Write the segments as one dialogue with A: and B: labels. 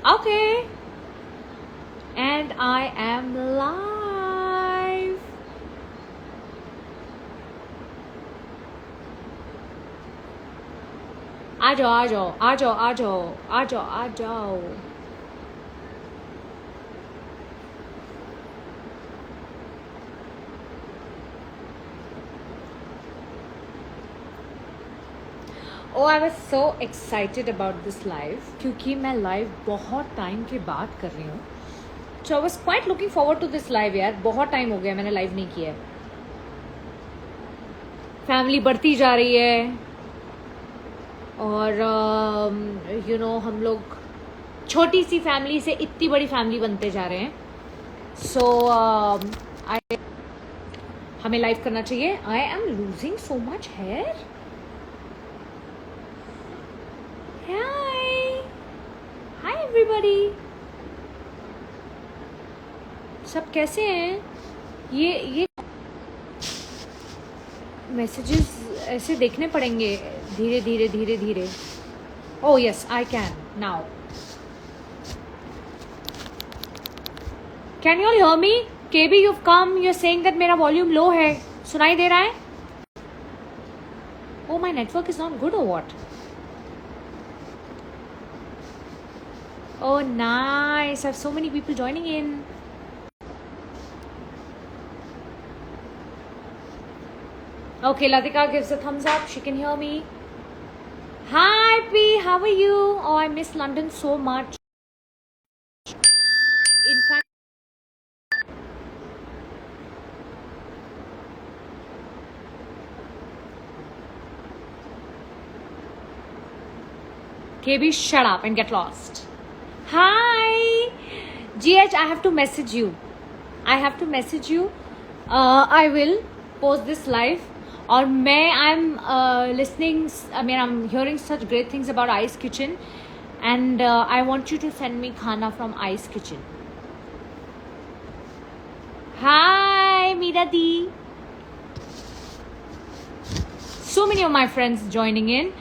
A: Okay. And I am live. आ जाओ आ जाओ आ जाओ आ जाओ आ जाओ आ जाओ. Oh, I was so excited about this live क्योंकि मैं live बहुत टाइम के बाद कर रही हूँ. So I was quite looking forward to this live यार. बहुत टाइम हो गया मैंने live नहीं किया है. फैमिली बढ़ती जा रही है और you know हम लोग छोटी सी फैमिली से इतनी बड़ी फैमिली बनते जा रहे हैं. So हमें लाइव करना चाहिए. I am losing so much hair. Hi everybody. सब कैसे हैं? ये मैसेजेस ऐसे देखने पड़ेंगे धीरे धीरे धीरे धीरे. Oh yes, I can now. Can you all hear me? KB, you've come. You're saying that मेरा वॉल्यूम लो है. सुनाई दे रहा है? Oh, my network is not good or what? Oh, nice. I have so many people joining in. Okay, Latika gives a thumbs up. She can hear me. Hi, P. How are you? Oh, I miss London so much. In fact, KB, shut up and get lost. Hi, GH. I have to message you. I will post this live. और I'm listening. I mean, I'm hearing such great things about Ice Kitchen, and I want you to send me khana from Ice Kitchen. Hi, Meera Di. So many of my friends joining in,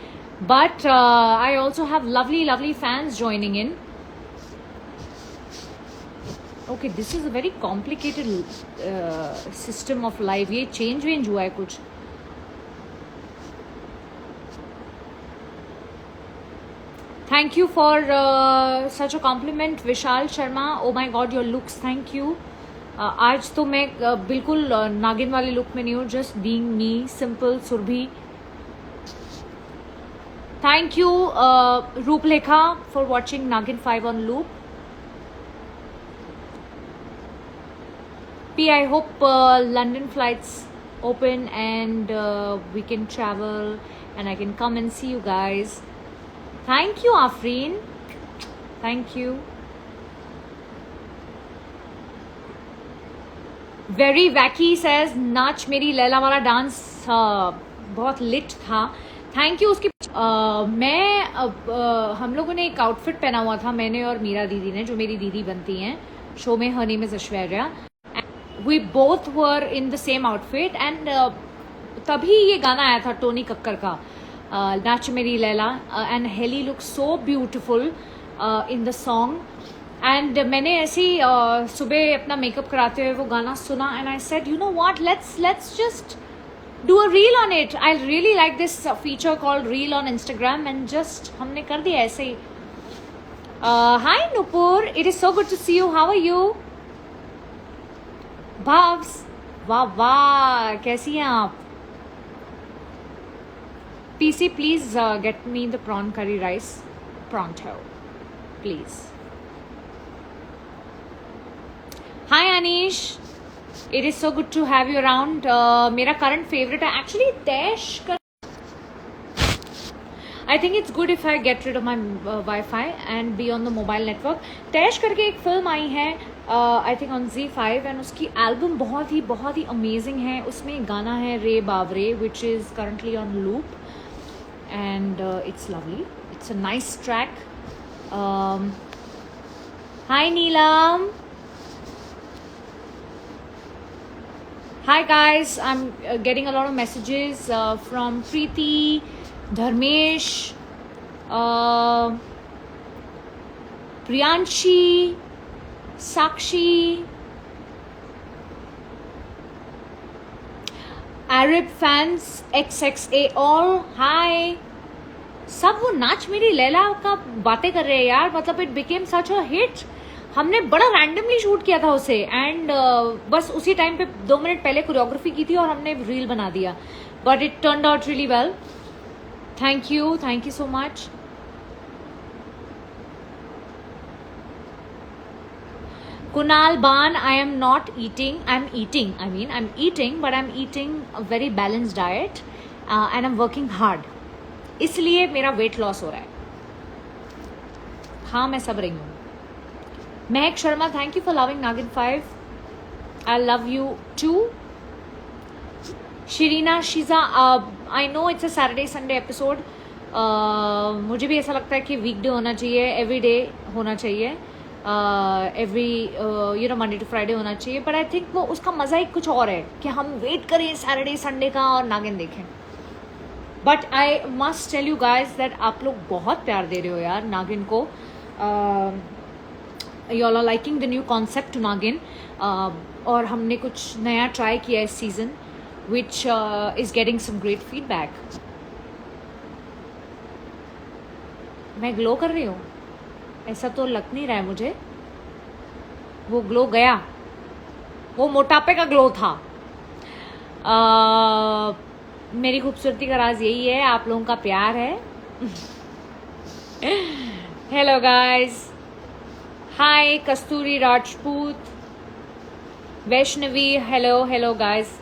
A: but I also have lovely fans joining in. Okay, this is a very complicated system of life. ये change हुआ है कुछ. Thank you for such a compliment, Vishal Sharma. Oh my God, your looks. Thank you. आज तो मैं बिल्कुल नागिन वाले लुक में नहीं हूँ. Just being me, simple, Surabhi. Thank you, Rooplekha, for watching Nagin 5 on loop. P, I hope London flights open and we can travel and I can come and see you guys. Thank you, Afreen. Thank you. Very wacky says, नाच मेरी लैला वाला dance बहुत lit था. Thank you. उसकी हम लोगों ने एक आउटफिट पहना हुआ था, मैंने और मीरा दीदी ने, जो मेरी दीदी बनती हैं शो में. Her name is Aishwarya. We both were in the same outfit and तभी ये गाना आया था टोनी कक्कर का, नाच मेरी Laila, and Helly looks so beautiful in the song. And मैंने ऐसे ही सुबह अपना मेकअप कराते हुए वो गाना सुना and I said, you know what, let's just do a reel on it. I really like this feature called Reel on Instagram and just हमने कर दिया ऐसे ही. Hi Nupur, it is so good to see you. How are you? Bhavs, वाह कैसी हैं आप? PC, please get me the prawn curry rice pronto, please. Hi Anish, it is so good to have you around. मेरा current favorite है actually Tesh का. I think it's good if I get rid of my Wi-Fi and be on the mobile network. Tesh करके एक film आई है I think on Z5 and उसकी album बहुत ही amazing है. उसमें गाना है रे बावरे which is currently on loop and it's lovely. It's a nice track. Hi Neelam. Hi guys, I'm getting a lot of messages from Preeti, Dharmesh, Priyanshi, Sakshi, अरब fans XXA all, hi. सब वो नाच मेरी लैला का बातें कर रहे हैं यार, मतलब it became such a hit. हमने बड़ा रैंडमली शूट किया था उसे एंड बस उसी टाइम पे 2 मिनट पहले कोरियोग्राफी की थी और हमने रील बना दिया, but it turned out really well. Thank you so much. Kunal Ban, I am not eating. I'm eating, but I'm eating a very balanced diet and I'm working hard. इसलिए मेरा weight loss हो रहा है। हाँ, मैं सब रही हूँ। महक Sharma, thank you for loving नागिन 5. I love you too. Shirina Shiza, I know it's a Saturday Sunday episode. मुझे भी ऐसा लगता है कि वीकडे होना चाहिए, एवरी डे होना चाहिए, एवरी मंडे टू फ्राइडे होना चाहिए, बट आई थिंक वो उसका मज़ा ही कुछ और है कि हम वेट करें सैटरडे संडे का और नागिन देखें। But I must tell you guys that आप लोग बहुत प्यार दे रहे हो यार नागिन को। You all are liking the new concept to Naagin, और हमने कुछ नया ट्राई किया इस season which is getting some great feedback. मैं ग्लो कर रही हूँ ऐसा तो लग नहीं रहा है मुझे। वो ग्लो गया, वो मोटापे का ग्लो था। मेरी खूबसूरती का राज यही है, आप लोगों का प्यार है। Hello guys, hi Kasturi Rajput, Vaishnavi, hello guys,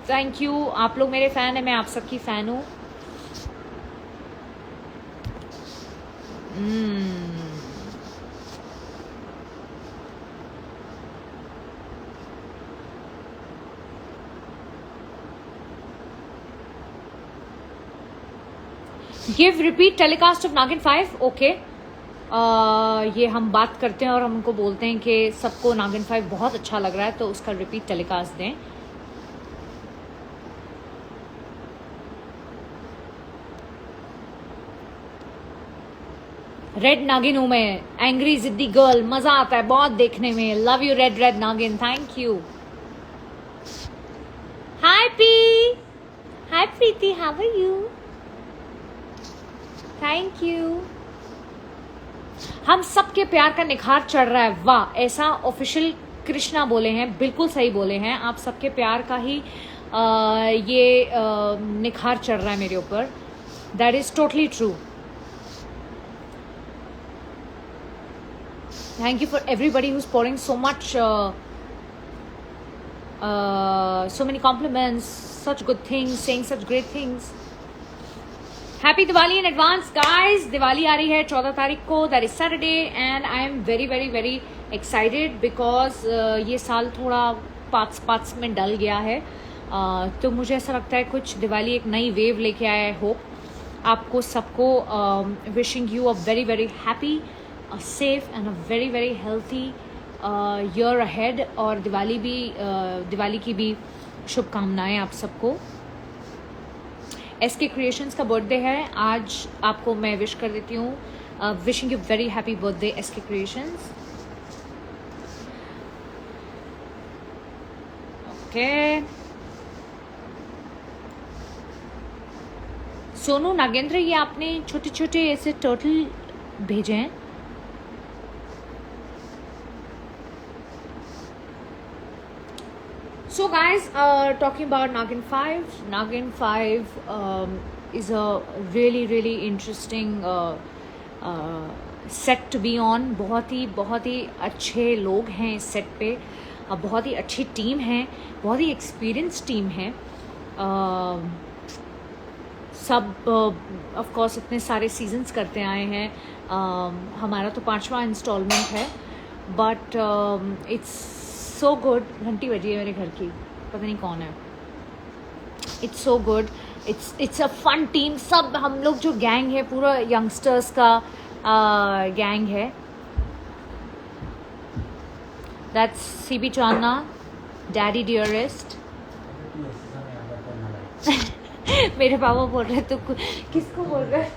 A: thank you. आप लोग मेरे फैन है, मैं आप सबकी फैन हूँ। गिव रिपीट टेलीकास्ट ऑफ नागिन 5, ओके। ये हम बात करते हैं और हम उनको बोलते हैं कि सबको नागिन 5 बहुत अच्छा लग रहा है तो उसका रिपीट टेलीकास्ट दें। रेड नागिन हूं मैं, एंग्री जिद्दी गर्ल, मजा आता है बहुत देखने में। Love you red Naagin, thank you. Hi P, hi Preeti, how are you, thank you. हम सबके प्यार का निखार चढ़ रहा है, वाह, ऐसा ऑफिशियल कृष्णा बोले हैं, बिल्कुल सही बोले हैं। आप सबके प्यार का ही ये निखार चढ़ रहा है मेरे ऊपर, that is totally true. Thank you for everybody who's pouring so much, so many compliments, such good things, saying such great things. Happy Diwali in advance, guys. Diwali आ रही है 14 तारीख को, that is Saturday, and I am very excited because ये साल थोड़ा parts में डल गया है, तो मुझे ऐसा लगता है कुछ दिवाली एक नई वेव लेके आया है। होप आपको सबको wishing you a very happy, a safe and a very healthy year ahead, और दिवाली की भी शुभकामनाएं आप सबको। SK क्रिएशंस का बर्थडे है आज, आपको मैं विश कर देती हूँ। Wishing you very happy birthday SK creations. Okay, Sonu Nagendra, ये आपने छोटे ऐसे टर्टल भेजे हैं। So guys, talking about Nagin 5 is a really interesting set to be on. बहुत ही अच्छे लोग हैं इस सेट पे, बहुत ही अच्छी टीम है, बहुत ही एक्सपीरियंस टीम है। सब ऑफ कोर्स इतने सारे सीजन्स करते आए हैं। हमारा तो 5वां इंस्टॉलमेंट है, बट इट्स सो गुड। घंटी बजी है मेरे घर की, पता नहीं कौन है। It's so good, it's a fun team. सब हम लोग जो गैंग है, पूरा यंगस्टर्स का गैंग है। That's CB Chandna, daddy dearest. मेरे पापा बोल रहे, तो किसको बोल रहे?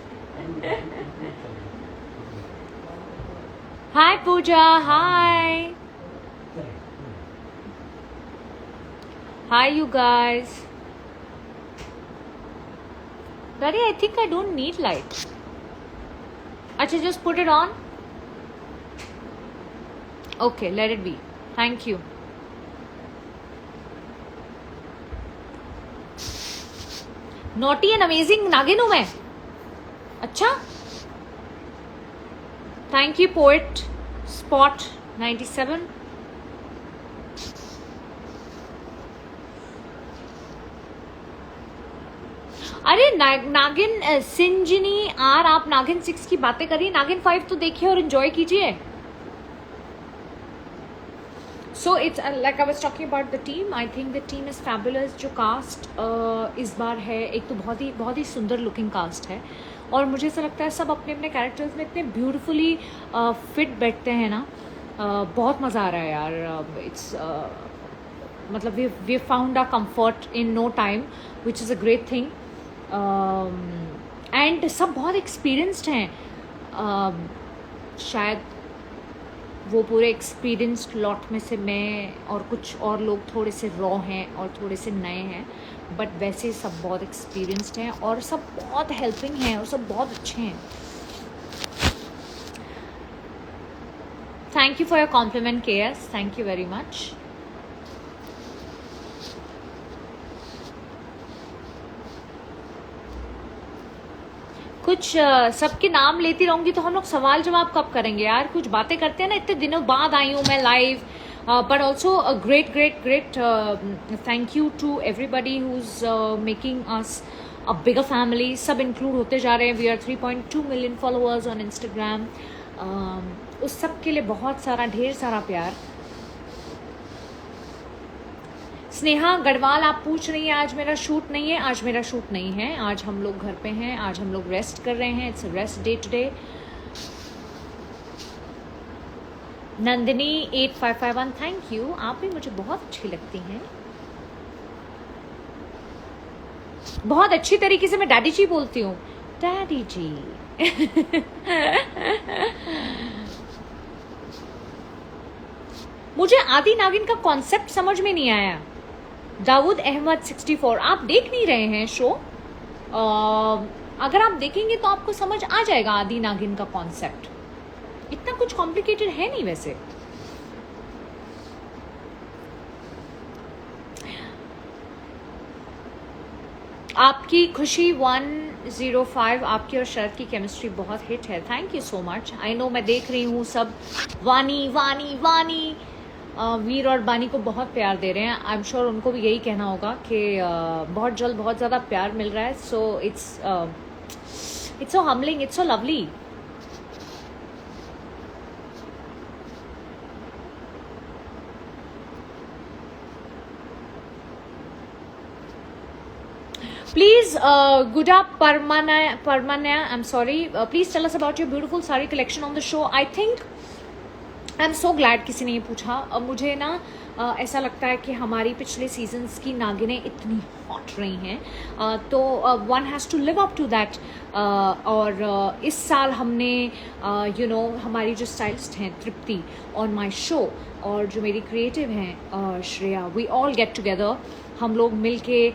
A: Hi Pooja, hi hi you guys. Daddy, I think I don't need light. Acha, just put it on. Okay, let it be. Thank you. Naughty and amazing नागिन हूँ मैं. अच्छा. Thank you, poet. Spot 97. अरे नागिन सिंजनी आर, आप नागिन 6 की बातें करिए, नागिन 5 तो देखिए और एंजॉय कीजिए. So it's like I was talking about the team. I think the team is fabulous. जो कास्ट इस बार है, एक तो बहुत ही सुंदर लुकिंग कास्ट है, और मुझे ऐसा लगता है सब अपने अपने कैरेक्टर्स में इतने ब्यूटीफुली फिट बैठते हैं ना. बहुत मज़ा आ रहा है यार. इट्स मतलब we found a comfort in no time, which is a great thing. And सब बहुत एक्सपीरियंस्ड हैं. शायद वो पूरे एक्सपीरियंस्ड लॉट में से मैं और कुछ और लोग थोड़े से रॉ हैं और थोड़े से नए हैं, बट वैसे सब बहुत एक्सपीरियंस्ड हैं और सब बहुत हेल्पिंग हैं और सब बहुत अच्छे हैं. Thank you for your compliment cares. Thank you very much. कुछ सबके नाम लेती रहूंगी तो हम लोग सवाल जवाब कब करेंगे यार. कुछ बातें करते हैं ना. इतने दिनों बाद आई हूँ मैं live. But also great thank you to everybody who is making us a bigger family. सब इंक्लूड होते जा रहे हैं. We are 3.2 million followers on Instagram. उस सब के लिए बहुत सारा ढेर सारा प्यार. स्नेहा गढ़वाल आप पूछ रही हैं आज मेरा शूट नहीं है. आज मेरा शूट नहीं है. आज हम लोग घर पे हैं. आज हम लोग रेस्ट कर रहे हैं. It's rest day today. Nandini 8551 thank you. आप भी मुझे बहुत अच्छी लगती हैं. बहुत अच्छी तरीके से मैं डैडी जी बोलती हूँ. डैडी जी. मुझे आदि नागिन का कॉन्सेप्ट समझ में नहीं आया. दाऊद अहमद 64 आप देख नहीं रहे हैं शो. अगर आप देखेंगे तो आपको समझ आ जाएगा आदि नागिन का कॉन्सेप्ट. इतना कुछ कॉम्प्लिकेटेड है नहीं वैसे. आपकी खुशी 105. आपकी और शरद की केमिस्ट्री बहुत हिट है. Thank you so much. I know, मैं देख रही हूँ सब वानी वानी वानी वीर और बानी को बहुत प्यार दे रहे हैं. आई एम श्योर उनको भी यही कहना होगा कि बहुत जल्द बहुत ज़्यादा प्यार मिल रहा है. So it's so humbling. It's so lovely. Please, Guda Parmana, I'm sorry. Please tell us about your beautiful sari collection on the show. I think I am so glad किसी ने ये पूछा. मुझे ना ऐसा लगता है कि हमारी पिछले सीजन्स की नागिनें इतनी हॉट रही हैं, तो one has to live up to that. और इस साल हमने हमारी जो स्टाइलिस्ट हैं तृप्ति ऑन माय शो और जो मेरी क्रिएटिव हैं Shreya, we all get together. हम लोग मिल के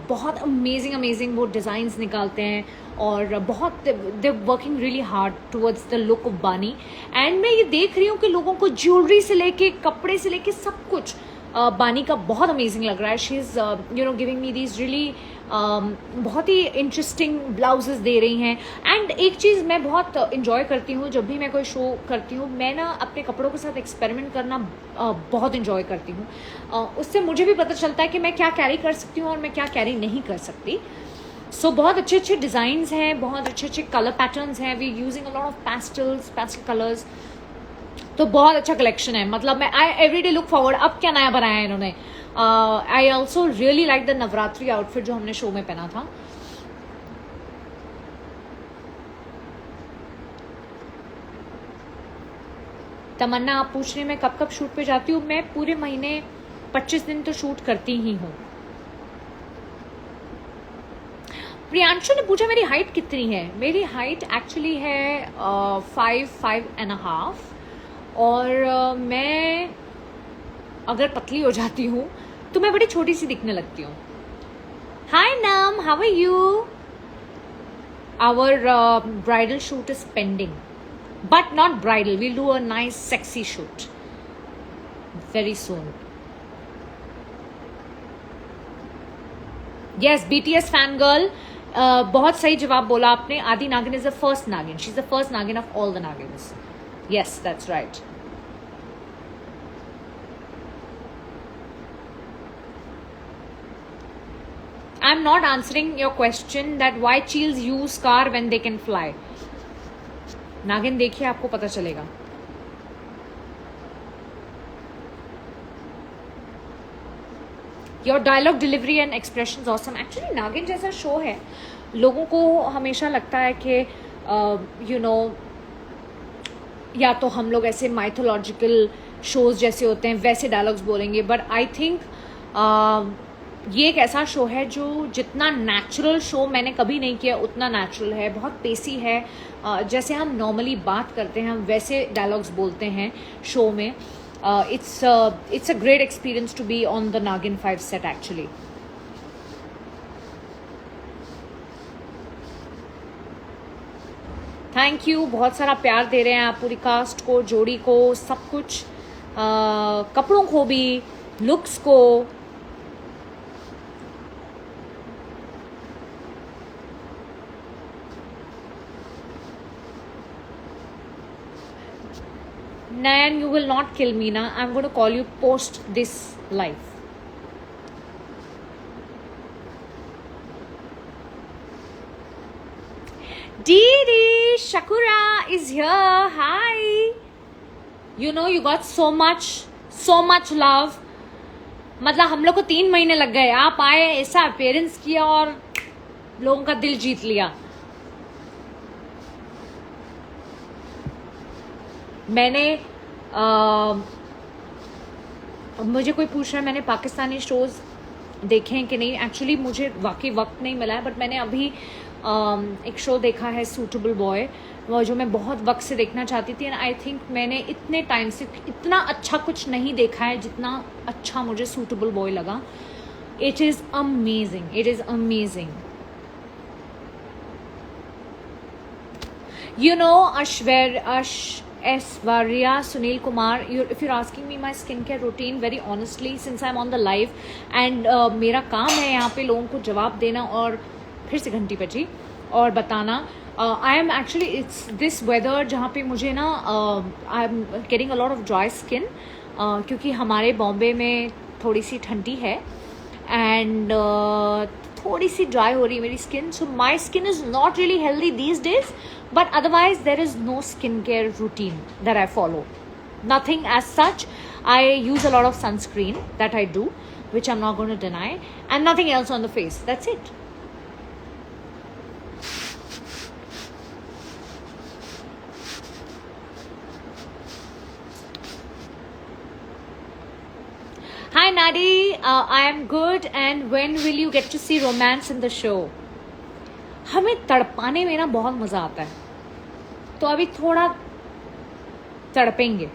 A: बहुत अमेजिंग वो डिज़ाइंस निकालते हैं और बहुत they working really hard towards the look of बानी. एंड मैं ये देख रही हूँ कि लोगों को ज्वेलरी से लेके कपड़े से लेके सब कुछ बानी का बहुत अमेजिंग लग रहा है. She is giving me these really बहुत ही इंटरेस्टिंग ब्लाउजेस दे रही हैं. एंड एक चीज़ मैं बहुत इंजॉय करती हूँ जब भी मैं कोई शो करती हूँ, मैं ना अपने कपड़ों के साथ एक्सपेरिमेंट करना बहुत इंजॉय करती हूँ. उससे मुझे भी पता चलता है कि मैं क्या कैरी कर सकती हूँ और मैं क्या कैरी नहीं कर सकती. सो बहुत अच्छे डिज़ाइंस हैं, बहुत अच्छे कलर पैटर्न्स हैं. We using a lot of pastel colours. तो बहुत अच्छा कलेक्शन है. मतलब मैं I every day look forward. अब क्या नया बनाया है इन्होंने. I also really like the Navratri outfit जो हमने शो में पहना था. तमन्ना आप पूछ रही हैं मैं कब शूट पे जाती हूँ. मैं पूरे महीने 25 दिन तो शूट करती ही हूँ. प्रियांशु ने पूछा मेरी हाइट कितनी है. मेरी हाइट एक्चुअली है 5.5 और मैं अगर पतली हो जाती हूँ तो मैं बड़ी छोटी सी दिखने लगती हूँ. हाय नाम, how are you? Our bridal shoot is pending, but not bridal. We'll do a nice sexy shoot very soon. Yes, BTS fan girl. बहुत सही जवाब बोला आपने. Adi Naagin is the first Naagin. She is the first Naagin of all the Naagins. Yes, that's right. I'm not answering your question that why cheels use car when they can fly. नागिन देखिए, आपको पता चलेगा. Your dialogue delivery and expressions awesome. Actually नागिन जैसा show है, लोगों को हमेशा लगता है कि you know, या तो हम लोग ऐसे माइथोलॉजिकल शोज जैसे होते हैं वैसे डायलॉग्स बोलेंगे, बट आई थिंक ये एक ऐसा शो है जो जितना नेचुरल शो मैंने कभी नहीं किया उतना नेचुरल है. बहुत पेसी है. जैसे हम नॉर्मली बात करते हैं हम वैसे डायलॉग्स बोलते हैं शो में. It's a great experience to be on the Naagin 5 set actually. Thank you. बहुत सारा प्यार दे रहे हैं आप पूरी कास्ट को, जोड़ी को, सब कुछ, कपड़ों को भी, लुक्स को. Nayan, you will not kill me na. I'm going to call you post this live. Didi Shakura is here. Hi. You know you got so much love. मतलब हम लोग को 3 महीने लग गए. आप आए, ऐसा अपेयरेंस किया और लोगों का दिल जीत लिया. मैंने मुझे कोई पूछ रहा है मैंने पाकिस्तानी शोज़ देखे हैं कि नहीं. एक्चुअली मुझे वाकई वक्त नहीं मिला है, बट मैंने अभी एक शो देखा है सूटेबल बॉय, वो जो मैं बहुत वक्त से देखना चाहती थी. एंड आई थिंक मैंने इतने टाइम से इतना अच्छा कुछ नहीं देखा है जितना अच्छा मुझे सूटेबल बॉय लगा. It is amazing. It is amazing. You know, Aishwarya, Sunil Kumar, if you're asking me my skincare routine, very honestly, since I'm on the live and मेरा काम है यहाँ पे लोगों को जवाब देना और फिर से घंटी बजी और बताना. I am actually, it's this weather जहाँ पे मुझे ना I'm getting a lot of dry skin क्योंकि हमारे बॉम्बे में थोड़ी सी ठंडी है एंड थोड़ी सी ड्राई हो रही है मेरी skin. So my skin is not really healthy these days, but otherwise there is no skincare routine that I follow. Nothing as such. I use a lot of sunscreen, that I do, which I'm not going to deny, and nothing else on the face. That's it. Hi Nadi, I am good, and when will you get to see romance in the show? हमें तड़पाने में ना बहुत मज़ा आता है, तो अभी थोड़ा तड़पेंगे.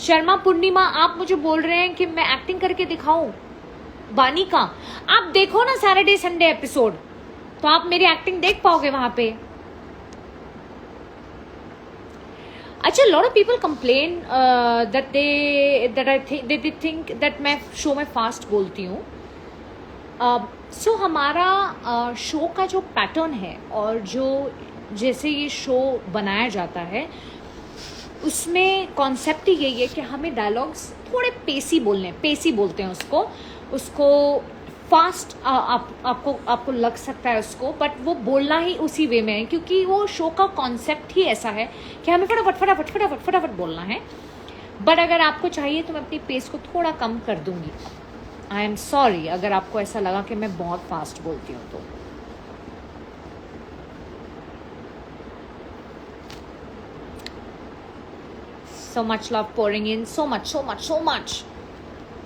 A: शर्मा पूर्णिमा, आप मुझे बोल रहे हैं कि मैं एक्टिंग करके दिखाऊं. बानी का आप देखो ना सैटरडे संडे एपिसोड, तो आप मेरी एक्टिंग देख पाओगे वहां पे. अच्छा, lot of people complain that I think that मैं शो में फास्ट बोलती हूँ. सो हमारा शो का जो पैटर्न है और जो जैसे ये शो बनाया जाता है उसमें कॉन्सेप्ट ही यही है कि हमें डायलॉग्स थोड़े पेसी बोलते हैं उसको फास्ट आपको लग सकता है उसको, बट वो बोलना ही उसी वे में है क्योंकि वो शो का कॉन्सेप्ट ही ऐसा है कि हमें फटाफट बोलना है. बट अगर आपको चाहिए तो मैं अपनी पेस को थोड़ा कम कर दूंगी. आई एम सॉरी अगर आपको ऐसा लगा कि मैं बहुत फास्ट बोलती हूँ तो. So much love pouring in, so much.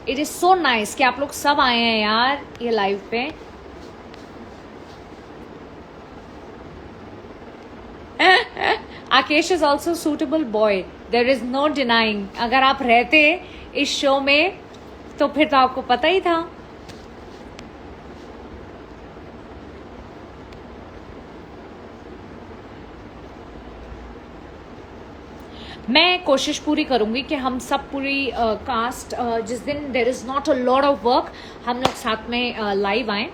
A: It is so nice कि आप लोग सब आए हैं यार ये लाइव पे। Akesh is also suitable boy, there is no denying. अगर आप रहते इस शो में तो फिर तो आपको पता ही था। मैं कोशिश पूरी करूंगी कि हम सब पूरी कास्ट जिस दिन there is not a lot of work हम लोग साथ में लाइव आए।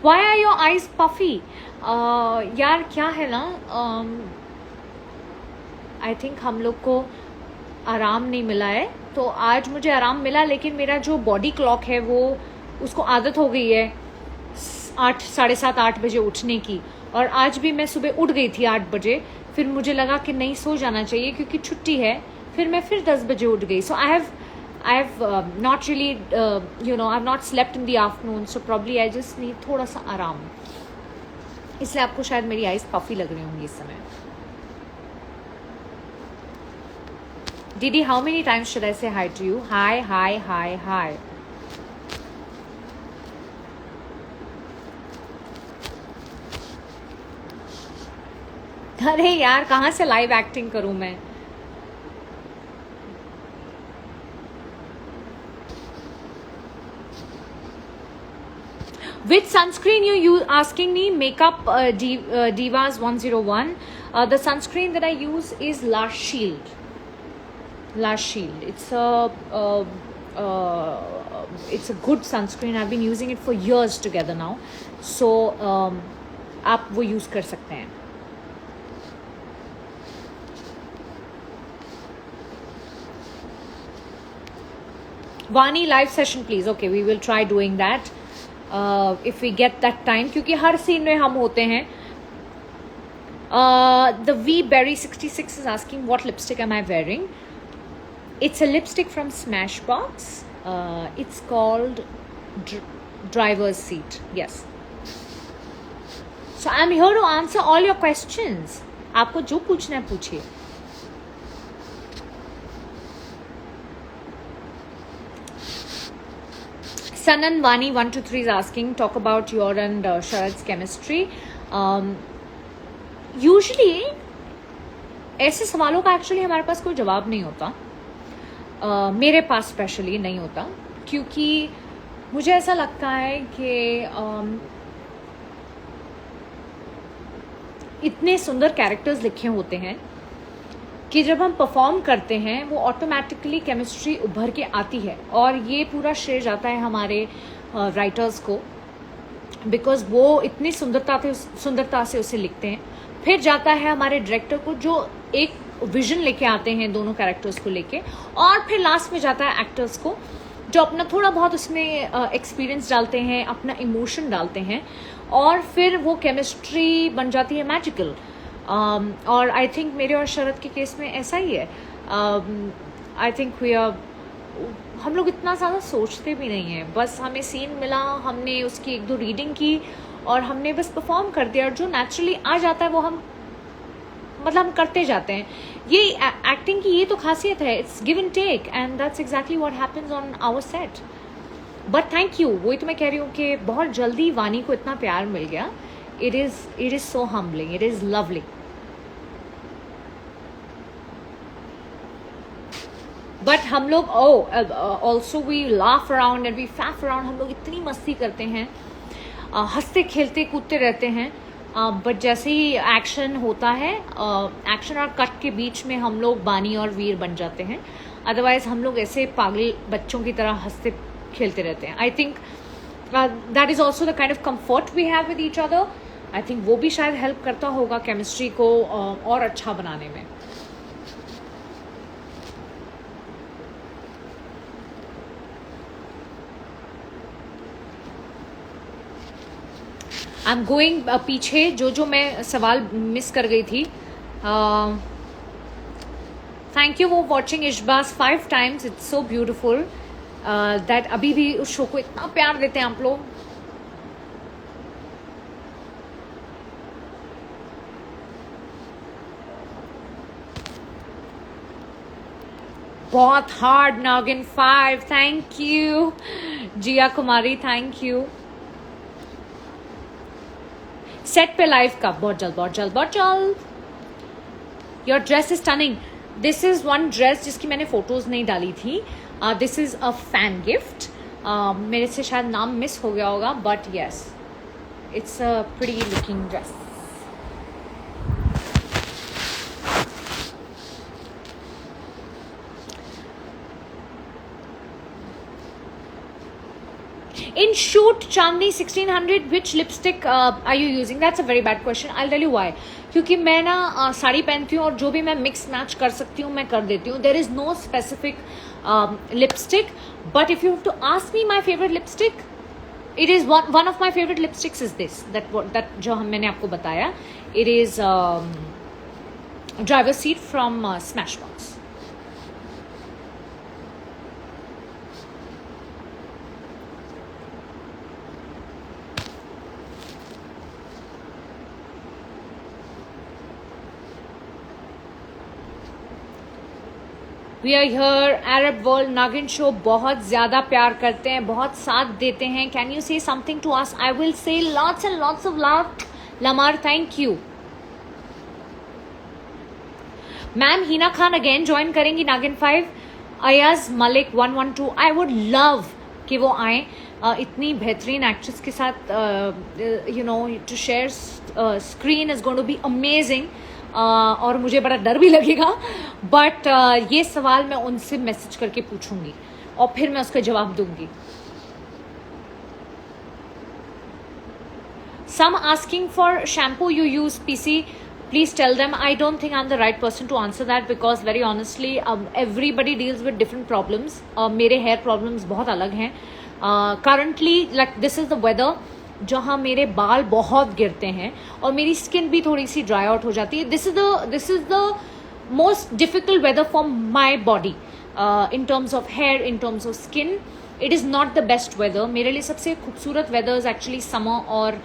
A: Why are your eyes puffy? यार क्या है ना, आई थिंक हम लोग को आराम नहीं मिला है। तो आज मुझे आराम मिला, लेकिन मेरा जो बॉडी क्लॉक है वो उसको आदत हो गई है 8 साढ़े 7-8 बजे उठने की। और आज भी मैं सुबह उठ गई थी 8 बजे, फिर मुझे लगा कि नहीं सो जाना चाहिए क्योंकि छुट्टी है, फिर मैं फिर 10 बजे उठ गई। So I have not really I've not slept in the afternoon, so probably I just need थोड़ा सा आराम, इसलिए आपको शायद मेरी आइज पफी लग रही होंगी इस समय। Didi, how many times should I say hi to you? Hi, hi, hi, hi. अरे यार कहाँ से लाइव एक्टिंग करूं मैं। Which sunscreen you asking me? Makeup Divas 101. The sunscreen that I use is La Shield. La Shield. It's a good sunscreen. I've been using it for years together now. So आप वो use कर सकते हैं। Vani live session please. Okay, we will try doing that. If we get that time, क्योंकि हर scene में हम होते हैं। The V Berry 66 is asking what lipstick am I wearing? It's a lipstick from Smashbox. It's called Driver's Seat. Yes. So I'm here to answer all your questions. आपको जो पूछना है पूछिए। Sanan Vani 123 is asking, talk about your and Sharad's chemistry. Usually ऐसे सवालों का actually हमारे पास कोई जवाब नहीं होता, मेरे पास स्पेशली नहीं होता, क्योंकि मुझे ऐसा लगता है कि इतने सुंदर कैरेक्टर्स लिखे होते हैं कि जब हम परफॉर्म करते हैं वो ऑटोमेटिकली केमिस्ट्री उभर के आती है। और ये पूरा श्रेय जाता है हमारे राइटर्स को, बिकॉज वो इतनी सुंदरता से उसे लिखते हैं। फिर जाता है हमारे डायरेक्टर को, जो एक विजन लेके आते हैं दोनों कैरेक्टर्स को लेके, और फिर लास्ट में जाता है एक्टर्स को, जो अपना थोड़ा बहुत उसमें एक्सपीरियंस डालते हैं, अपना इमोशन डालते हैं, और फिर वो केमिस्ट्री बन जाती है मैजिकल। और आई थिंक मेरे और शरद के केस में ऐसा ही है। आई थिंक हम लोग इतना ज़्यादा सोचते भी नहीं हैं, बस हमें सीन मिला, हमने उसकी 1-2 रीडिंग की और हमने बस परफॉर्म कर दिया, और जो नेचुरली आ जाता है वो हम करते जाते हैं। ये एक्टिंग की ये तो खासियत है, it's give and take, and that's exactly what happens on our set. But thank you, वही तो मैं कह रही हूँ कि बहुत जल्दी वानी को इतना प्यार मिल गया। It is so humbling, it is lovely. But हम लोग also we laugh around and we faff around, हम लोग इतनी मस्ती करते हैं, हंसते खेलते कूदते रहते हैं। बट जैसे ही एक्शन होता है, एक्शन और कट के बीच में हम लोग बानी और वीर बन जाते हैं। अदरवाइज हम लोग ऐसे पागल बच्चों की तरह हंसते खेलते रहते हैं। I think that is also the kind of comfort we have with each other. I think वो भी शायद हेल्प करता होगा केमिस्ट्री को और अच्छा बनाने में। आई एम गोइंग पीछे जो मैं सवाल मिस कर गई थी। थैंक यू फॉर वॉचिंग इशबास 5 times, it's so beautiful that अभी भी उस शो को इतना प्यार देते हैं आप लोग। बहुत hard Naagin 5, thank you Jiya Kumari, thank you. Set पे लाइव का बहुत जल्द बहुत जल्द बहुत जल्द। Your dress is stunning. This is one dress जिसकी मैंने फोटोज नहीं डाली थी। This is a fan gift. मेरे से शायद नाम मिस हो गया होगा, but yes it's a pretty looking dress. In shoot Chandni 1600, which lipstick are you using? That's a very bad question. I'll tell you why. क्योंकि मैं ना साड़ी पहनती हूँ और जो भी मैं मिक्स मैच कर सकती हूँ मैं कर देती हूँ. There is no specific lipstick. But if you have to ask me my favorite lipstick, it is one of my favorite lipsticks is this. That जो मैंने आपको बताया. It is Driver's Seat from Smashbox. We are here, Arab world, Naagin show बहुत ज़्यादा प्यार करते हैं, बहुत साथ देते हैं. Can you say something to us? I will say lots and lots of love. Lamar, thank you. Ma'am Hina Khan again join करेंगी Naagin 5. Ayaz Malik 112, I would love कि वो आए. इतनी बेहतरीन एक्ट्रेस के साथ you know to share screen is going to be amazing. और मुझे बड़ा डर भी लगेगा, बट ये सवाल मैं उनसे मैसेज करके पूछूंगी और फिर मैं उसका जवाब दूंगी. Some asking for shampoo you use, PC. Please tell them. I don't think I'm the right person to answer that because very honestly, everybody deals with different problems. मेरे hair problems बहुत अलग हैं. Currently, like this is the weather जहाँ मेरे बाल बहुत गिरते हैं और मेरी स्किन भी थोड़ी सी ड्राई आउट हो जाती है. This is the most difficult weather for my body in terms of hair, in terms of skin. It is not the best weather. मेरे लिए सबसे खूबसूरत वेदर इज एक्चुअली समर और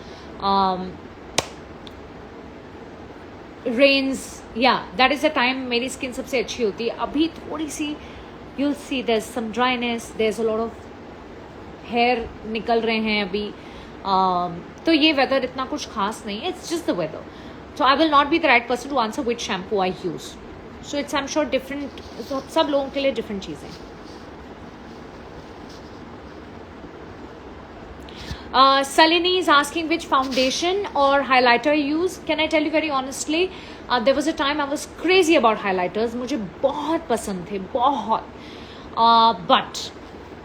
A: rains. Yeah that is the time मेरी skin सबसे अच्छी होती है. अभी थोड़ी सी you will see there is some dryness, there is a lot of hair निकल रहे हैं अभी. तो ये वेदर इतना कुछ खास नहीं है. It's just the weather. So I will not be the right person to answer which shampoo I use. So it's I am sure different, सब लोगों के लिए डिफरेंट चीज़ें. Salini is asking which foundation or highlighter you use. Can I tell you very honestly, there was a time I was crazy about highlighters. मुझे बहुत पसंद थे, बहुत. But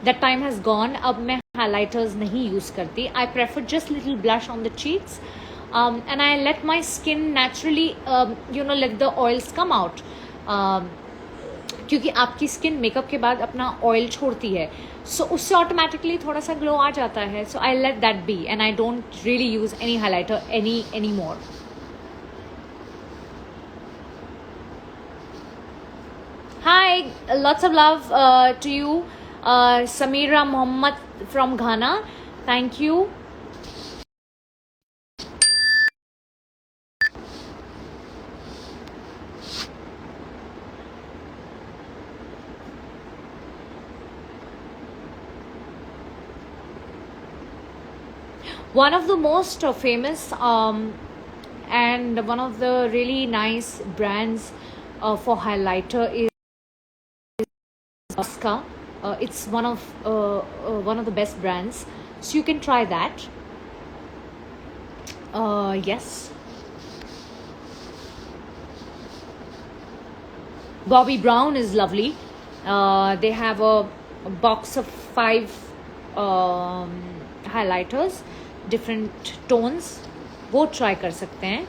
A: that time has gone. अब मैं highlighters नहीं use करती. I prefer just little blush on the cheeks, and I let my skin naturally, let the oils come out. क्योंकि आपकी स्किन मेकअप के बाद अपना ऑयल छोड़ती है, सो उससे ऑटोमेटिकली थोड़ा सा ग्लो आ जाता है. So I let that be and I don't really use any highlighter any more. Hi, lots of love to you. Samira Mohammed from Ghana, thank you. One of the most famous and one of the really nice brands for highlighter is Oscar. It's one of the best brands, so you can try that. Yes. Bobbi Brown is lovely. They have a box of 5 highlighters, different tones. वो try कर सकते हैं.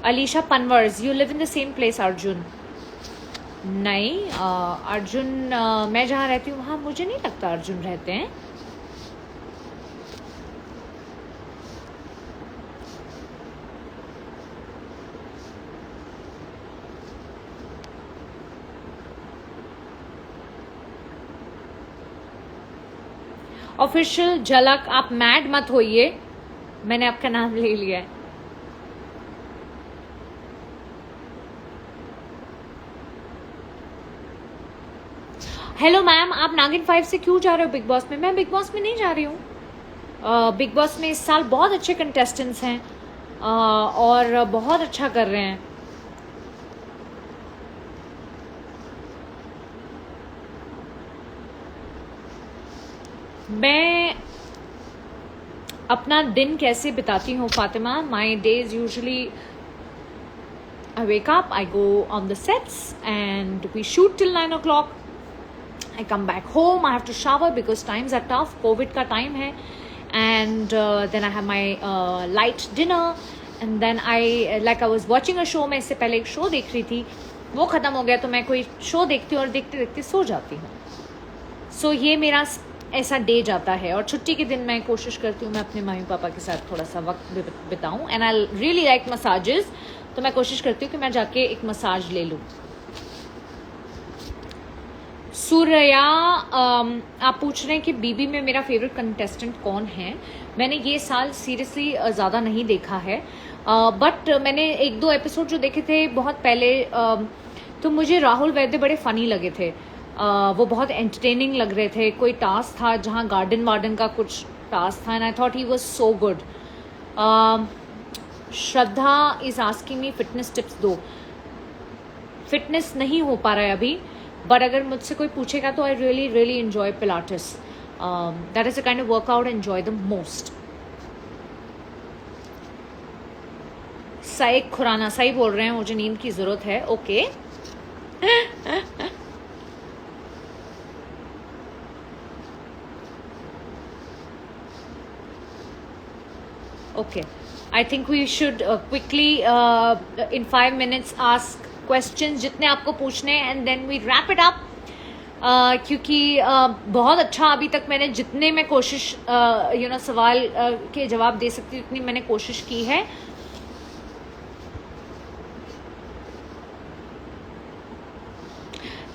A: Alisha Panwars, you live in the same place, Arjun? नहीं, अर्जुन मैं जहाँ रहती हूँ वहाँ मुझे नहीं लगता अर्जुन रहते हैं. ऑफिशियल झलक, आप मैड मत होइए, मैंने आपका नाम ले लिया है. हेलो मैम, आप नागिन 5 से क्यों जा रहे हो बिग बॉस में? मैं बिग बॉस में नहीं जा रही हूँ। बिग बॉस में इस साल बहुत अच्छे कंटेस्टेंट्स हैं और बहुत अच्छा कर रहे हैं। मैं अपना दिन कैसे बिताती हूँ Fatima? My days usually I wake up, I go on the sets and we shoot till 9 o'clock. I come back home, I have to shower because times are tough, COVID का time है, and then I have my light dinner and then I was watching a show. मैं इससे पहले एक show देख रही थी, वो ख़त्म हो गया तो मैं कोई शो देखती हूँ और देखते देखते सो जाती हूँ. सो ये मेरा ऐसा डे जाता है. और छुट्टी के दिन मैं कोशिश करती हूँ मैं अपने मम्मी पापा के साथ थोड़ा सा वक्त बिताऊँ. And I really like massages, तो मैं कोशिश करती हूँ कि मैं जाके एक मसाज ले लूँ. सूर्या, आप पूछ रहे हैं कि बीबी में मेरा फेवरेट कंटेस्टेंट कौन है. मैंने ये साल सीरियसली ज़्यादा नहीं देखा है, बट मैंने एक दो एपिसोड जो देखे थे बहुत पहले, तो मुझे राहुल वैद्य बड़े फ़नी लगे थे. वो बहुत एंटरटेनिंग लग रहे थे. कोई टास्क था जहाँ गार्डन वार्डन का कुछ टास्क था, and I thought he was so good. Shraddha is asking me fitness tips दो. फिटनेस नहीं हो पा रहा है अभी, बट अगर मुझसे कोई पूछेगा तो I really really enjoy pilates. That is a kind of workout I enjoy the most. साइक खुराना सही बोल रहे हैं, मुझे नींद की ज़रूरत है. Okay Okay, I think we should quickly in 5 minutes ask questions जितने आपको पूछने हैं, and then we wrap it up. क्योंकि बहुत अच्छा अभी तक मैंने जितने मैं कोशिश सवाल के जवाब दे सकती हूँ उतनी मैंने कोशिश की है.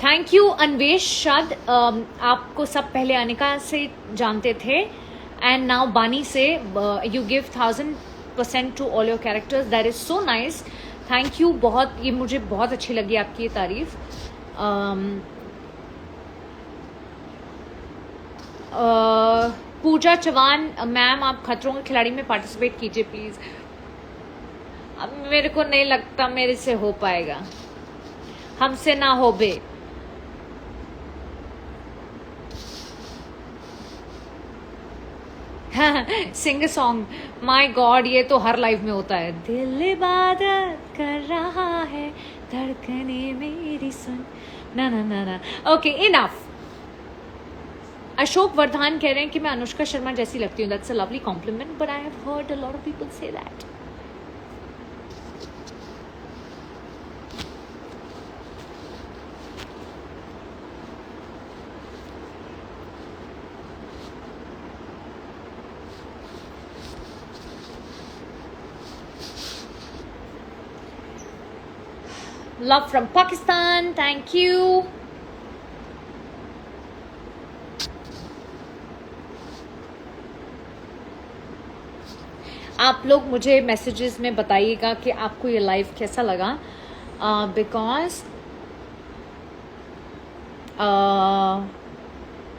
A: थैंक यू अन्वेश शाद. आपको सब पहले अनिका से जानते थे, and now Bani say you give 1000% to all your characters. That is so nice. Thank you. बहुत ये मुझे बहुत अच्छी लगी आपकी ये तारीफ. पूजा चौहान मैम, आप खतरों के खिलाड़ी में पार्टिसिपेट कीजिए प्लीज. अब मेरे को नहीं लगता मेरे से हो पाएगा. हमसे ना हो बे. Sing song. माय गॉड, ये तो हर लाइफ में होता है. दिल इबादत कर रहा है, धड़कने मेरी सुन. ना ना ना ना. Okay, enough. अशोक वर्धान कह रहे हैं कि मैं अनुष्का शर्मा जैसी लगती हूँ. That's a lovely complement, but I have heard a lot of people say that. Love from Pakistan. Thank you. आप लोग मुझे मैसेजेस में बताइएगा कि आपको ये लाइव कैसा लगा, बिकॉज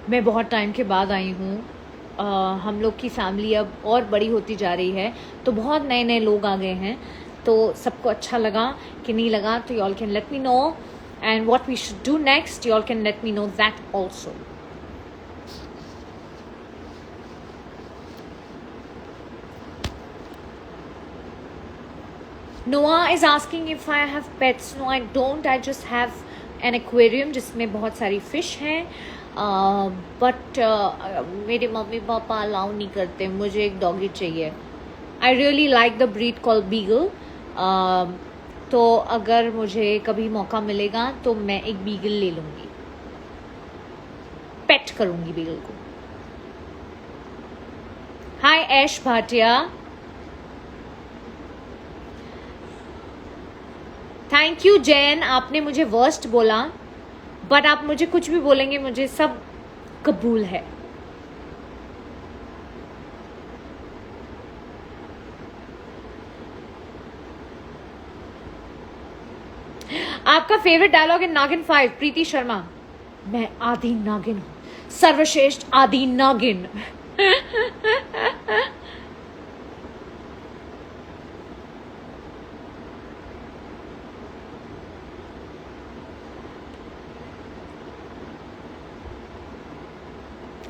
A: मैं बहुत टाइम के बाद आई हूँ. हम लोग की फैमिली अब और बड़ी होती जा रही है, तो बहुत नए नए लोग आ गए हैं. तो सबको अच्छा लगा कि नहीं लगा, तो you all can let me know, and what we should do next you all can let me know that also. Noah is asking if I have pets. No, I don't. I just have an aquarium जिसमें बहुत सारी fish हैं, but मेरे mummy papa allow नहीं करते. मुझे एक doggy चाहिए. आई really like the breed call beagle. तो अगर मुझे कभी मौका मिलेगा तो मैं एक बीगल ले लूँगी, पेट करूँगी बीगल को. Hi Ash Bhatia. Thank you Jain. आपने मुझे वर्स्ट बोला, बट आप मुझे कुछ भी बोलेंगे मुझे सब कबूल है. आपका फेवरेट डायलॉग इन नागिन 5? प्रीति शर्मा. मैं आदि नागिन हूँ, सर्वश्रेष्ठ आदि नागिन।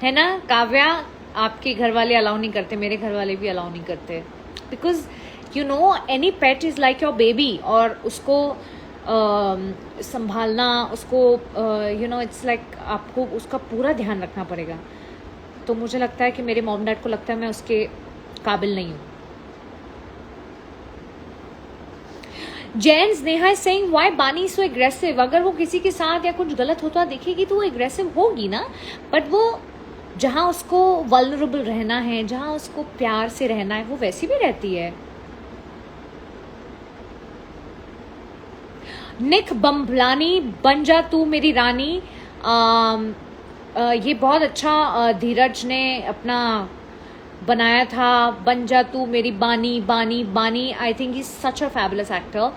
A: है ना काव्या, आपके घर वाले अलाउ नहीं करते, मेरे घर वाले भी अलाउ नहीं करते, because you know any pet is like your baby, और उसको संभालना, उसको यू नो इट्स लाइक आपको उसका पूरा ध्यान रखना पड़ेगा। तो मुझे लगता है कि मेरे मॉम डैड को लगता है मैं उसके काबिल नहीं हूँ। जैन स्नेहा सेइंग व्हाई बानी सो एग्रेसिव। अगर वो किसी के साथ या कुछ गलत होता देखेगी तो वो एग्रेसिव होगी ना, बट वो जहाँ उसको वल्नरेबल रहना है, जहाँ उसको प्यार से रहना है, वो वैसी भी रहती है। निक बम्बलानी, बन जा तू मेरी रानी। ये बहुत अच्छा धीरज ने अपना बनाया था, बन जा तू मेरी बानी बानी बानी। I think he such a fabulous actor,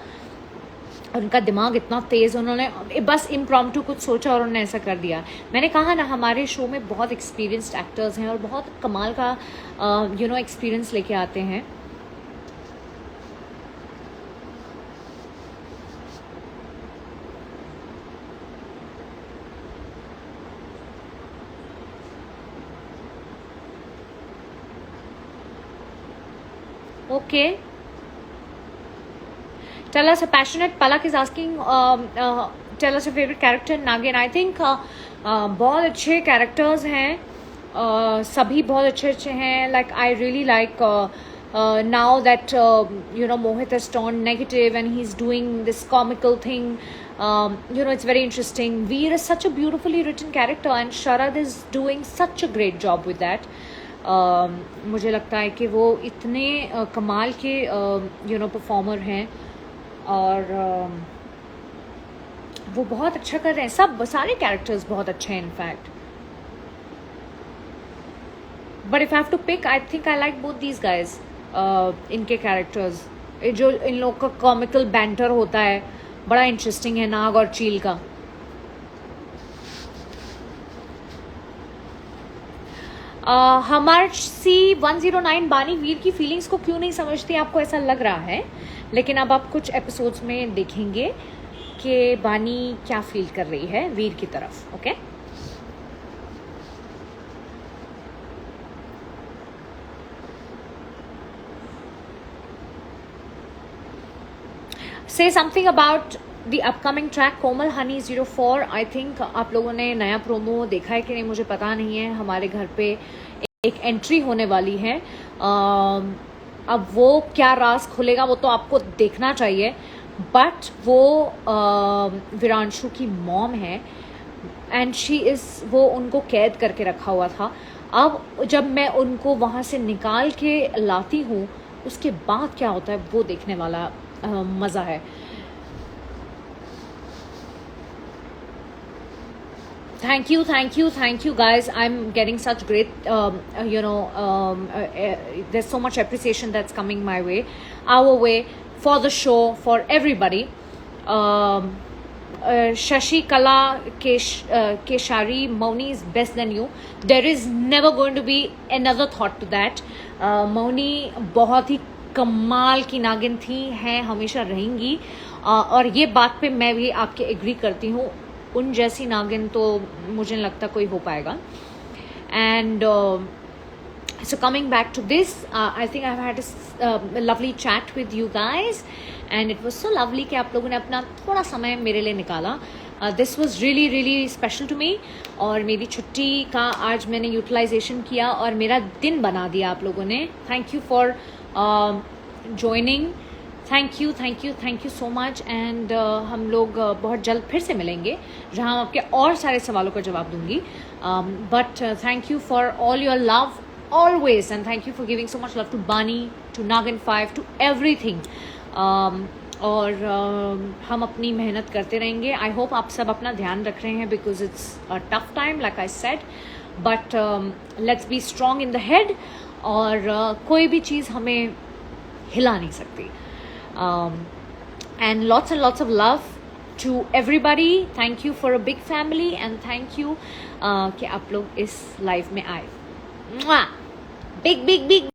A: उनका दिमाग इतना तेज़, उन्होंने बस इम्प्रॉम्प्टू कुछ सोचा और उन्होंने ऐसा कर दिया। मैंने कहा ना हमारे शो में बहुत एक्सपीरियंस्ड एक्टर्स हैं और बहुत कमाल का यू नो एक्सपीरियंस लेके आते हैं। Okay, tell us a passionate Palak is asking tell us a favorite character in Nagin. I think बहुत अच्छे characters हैं, सभी बहुत अच्छे अच्छे हैं। Like I really like now that you know Mohit has turned negative and he's doing this comical thing. You know, it's very interesting. Veer is such a beautifully written character and Sharad is doing such a great job with that. मुझे लगता है कि वो इतने कमाल के you know performer हैं और वो बहुत अच्छा कर रहे हैं। सब सारे कैरेक्टर्स बहुत अच्छे हैं in fact, but if I have to pick I think I like both these guys. इनके कैरेक्टर्स, जो इन लोग का कॉमिकल बैंटर होता है बड़ा इंटरेस्टिंग है, नाग और चील का। हमार सी 109 बानी वीर की फीलिंग्स को क्यों नहीं समझती, आपको ऐसा लग रहा है, लेकिन अब आप कुछ एपिसोड्स में देखेंगे कि बानी क्या फील कर रही है वीर की तरफ। ओके, से something about the upcoming track Komal Honey 04। I think आप लोगों ने नया प्रोमो देखा है कि नहीं मुझे पता नहीं है। हमारे घर पे एक एंट्री होने वाली है, अब वो क्या राज खुलेगा वो तो आपको देखना चाहिए, बट वो विरांशु की मॉम है एंड शी इज़, वो उनको कैद करके रखा हुआ था। अब जब मैं उनको वहाँ से निकाल के लाती हूँ उसके बाद क्या होता है वो देखने वाला मज़ा है। Thank you guys. I'm getting such great you know there's so much appreciation that's coming my way, our way, for the show, for everybody. Shashi Kala Keshari, Mauni is best than you. There is never going to be another thought to that. Mauni बहुत ही कमाल की नागिन थी, हैं, हमेशा रहेंगी, और ये बात पे मैं भी आपके एग्री करती हूँ। उन जैसी नागिन तो मुझे नहीं लगता कोई हो पाएगा। And so coming back to this, I think I had a lovely chat with you guys and it was so lovely कि आप लोगों ने अपना थोड़ा समय मेरे लिए निकाला। This was really really special to me, और मेरी छुट्टी का आज मैंने यूटिलाइजेशन किया और मेरा दिन बना दिया आप लोगों ने। Thank you for joining, thank you so much. And हम लोग बहुत जल्द फिर से मिलेंगे जहां आपके और सारे सवालों का जवाब दूंगी। But thank you for all your love always, and thank you for giving so much love to Baani, to Naagin 5, to everything. और हम अपनी मेहनत करते रहेंगे। आई होप आप सब अपना ध्यान रख रहे हैं because it's a tough time like I said, but let's be strong in the head, और कोई भी चीज़ हमें हिला नहीं सकती। And lots of love to everybody, thank you for a big family and thank you कि आप लोग इस लाइव में आए। Big big big